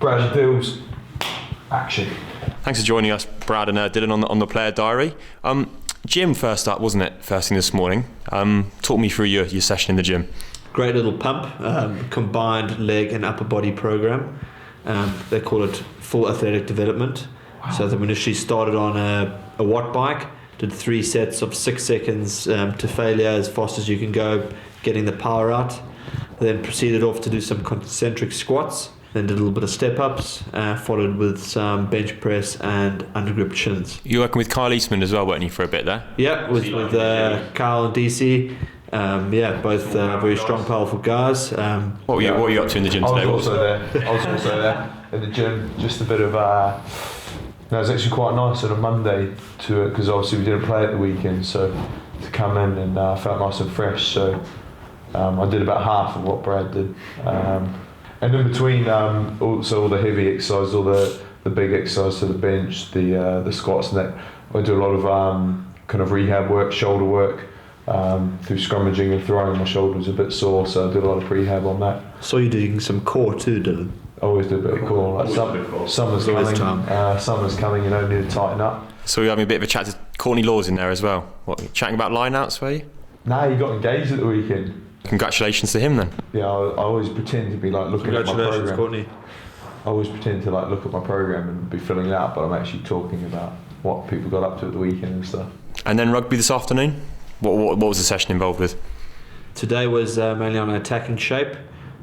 Brad and Dill's action. Thanks for joining us, Brad and Dylan, on the Player Diary. Gym first up, wasn't it? First thing this morning. Talk me through your session in the gym. Great little pump, combined leg and upper body program. They call it full athletic development. Wow. So they initially started on a watt bike, did 3 sets of 6 seconds to failure as fast as you can go, getting the power out. Then proceeded off to do some concentric squats. Then did a little bit of step-ups, followed with some bench press and undergrip chins. You're working with Kyle Eastman as well, weren't you, for a bit there? Yeah, with Kyle and DC. Both very strong, powerful guys. What were you up to in the gym today? I was also there in the gym. Just a bit of. It was actually quite nice on a Monday because obviously we didn't play at the weekend, so to come in and felt nice and fresh. So I did about half of what Brad did. And in between, also all the heavy exercises, all the big exercises, so the bench, the squats and that, I do a lot of kind of rehab work, shoulder work, through scrummaging and throwing. My shoulder was a bit sore, so I did a lot of prehab on that. So you're doing some core too, Dylan? I always do a bit of core. Like summer's coming, need to tighten up. So you're having a bit of a chat to Courtney Laws in there as well. What, chatting about line-outs, were you? Nah, he got engaged at the weekend. Congratulations to him then. Yeah, I always pretend to be like looking at my program. Congratulations, Courtney. I always pretend to like look at my program and be filling it out, but I'm actually talking about what people got up to at the weekend and stuff. And then rugby this afternoon. What was the session involved with? Today was mainly on attacking shape,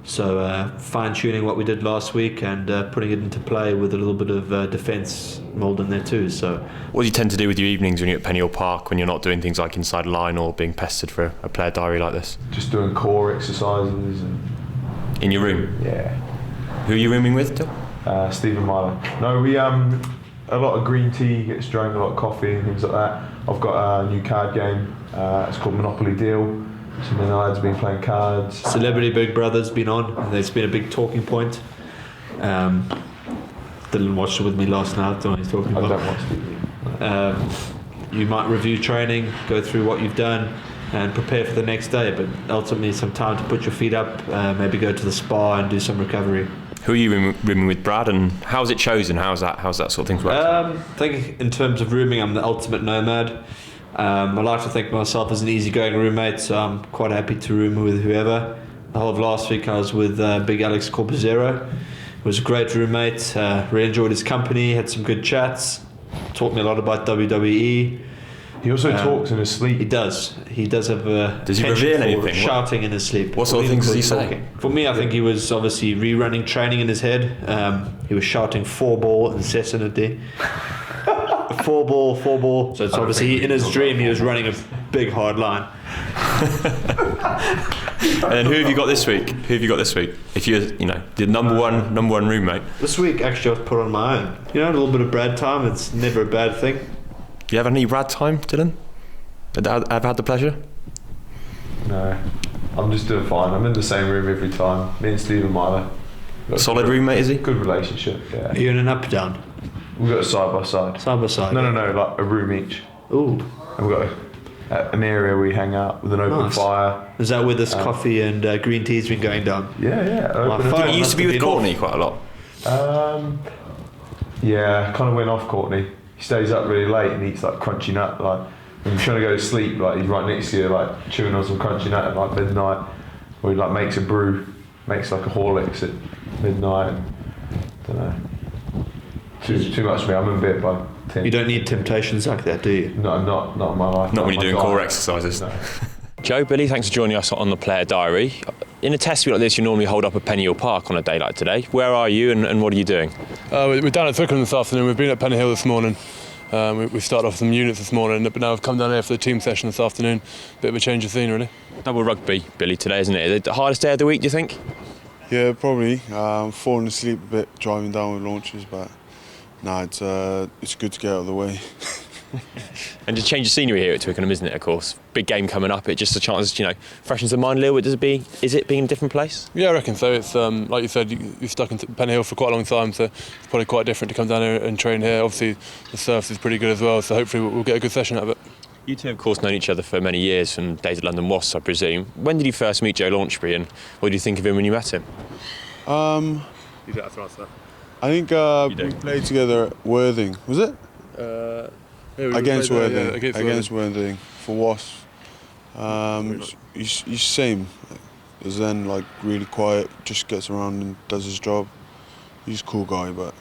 so fine-tuning what we did last week and putting it into play with a little bit of defence mould in there too. So, what do you tend to do with your evenings when you're at Pennyhill Park, when you're not doing things like inside line or being pestered for a player diary like this? Just doing core exercises. In your room? Yeah. Who are you rooming with, Dill? Stephen Myler. No, we a lot of green tea gets drunk, a lot of coffee and things like that. I've got a new card game. It's called Monopoly Deal. So me and the lads have been playing cards. Celebrity Big Brother's been on. It's been a big talking point. Dylan watched it with me last night. Don't know what he's talking about. I don't watch TV. You might review training, go through what you've done, and prepare for the next day. But ultimately, some time to put your feet up. Maybe go to the spa and do some recovery. Who are you rooming with, Brad? And how's it chosen? How's that sort of thing work? I think in terms of rooming, I'm the ultimate nomad. I like to think of myself as an easygoing roommate, so I'm quite happy to room with whoever. The whole of last week I was with Big Alex Corpuzero. He was a great roommate, really enjoyed his company, had some good chats, taught me a lot about WWE. He also talks in his sleep. He does have a does he reveal anything? Shouting in his sleep. What sort of things does he say? For me, I think he was obviously rerunning training in his head. He was shouting 4-ball incessantly. 4-ball. So it's obviously in his dream he was running a big hard line. And then who have you got this week? If you're, the number one roommate. This week actually I was put on my own. A little bit of Brad time. It's never a bad thing. Do you have any Brad time, Dylan? I've had the pleasure. No, I'm just doing fine. I'm in the same room every time. Me and Stephen Myler. Solid roommate, is he? Good relationship. Yeah. Are you in an up down? We've got a side by side. Side by side. No, like a room each. Ooh. And we've got an area we hang out with an open fire. Is that where this coffee and green tea's been going down? Yeah. I think you used to be with Courtney quite a lot. Yeah, kind of went off Courtney. He stays up really late and eats like crunchy nut. Like when you're trying to go to sleep, like he's right next to you, like chewing on some crunchy nut at like midnight. Or he like makes a brew, makes like a Horlicks at midnight. And, don't know. Too much for me. I'm in bed by 10. You don't need temptations like that, do you? No, not in my life. Not when you're doing core exercises. No. Joe, Billy, thanks for joining us on the Player Diary. In a test week like this, you normally hold up at Pennyhill Park on a day like today. Where are you and what are you doing? We're down at Twickenham this afternoon. We've been at Pennyhill this morning. We started off some units this morning, but now I've come down here for the team session this afternoon. Bit of a change of scene, really. Double rugby, Billy, today, isn't it? The hardest day of the week, do you think? Yeah, probably. Falling asleep a bit driving down with launches, but no, it's good to get out of the way. And to change the scenery here at Twickenham, isn't it, of course? Big game coming up, it's just a chance, freshens the mind a little bit. Is it being a different place? Yeah, I reckon so. It's like you said, you've stuck in Pennyhill for quite a long time, so it's probably quite different to come down here and train here. Obviously, the surf is pretty good as well, so hopefully we'll get a good session out of it. You two have, of course, known each other for many years, from days at London Wasps, I presume. When did you first meet Joe Launchbury, and what did you think of him when you met him? You don't have to answer that. I think we played together at Worthing. Was it? Against Worthing. Against Worthing for Wasps. He's same. As then like really quiet, just gets around and does his job. He's a cool guy, but.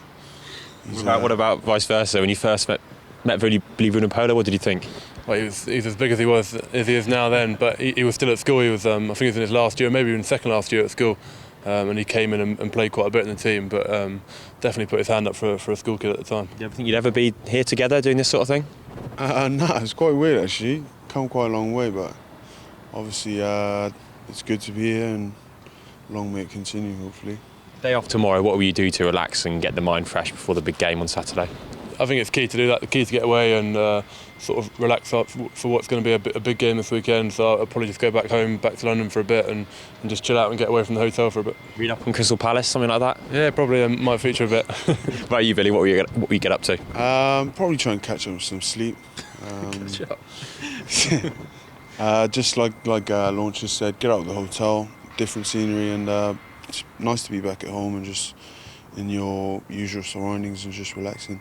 What about vice versa? When you first met Billy Vunipola, what did you think? Well, he's as big as he is now then, but he was still at school. He was, I think he was in his last year, maybe even second last year at school, and he came in and played quite a bit in the team, but definitely put his hand up for a school kid at the time. Do you ever think you'd ever be here together doing this sort of thing? No, it's quite weird actually. Come quite a long way, but obviously it's good to be here and long may it continue, hopefully. Day off tomorrow, what will you do to relax and get the mind fresh before the big game on Saturday? I think it's key to do that, the key to get away and sort of relax up for what's going to be a big game this weekend. So I'll probably just go back home, back to London for a bit and just chill out and get away from the hotel for a bit. Read up on Crystal Palace, something like that? Yeah, probably might feature a bit. What about you, Billy? What will you get up to? Probably try and catch up with some sleep. Just like Launch just said, get out of the hotel, different scenery, and it's nice to be back at home and just in your usual surroundings and just relaxing.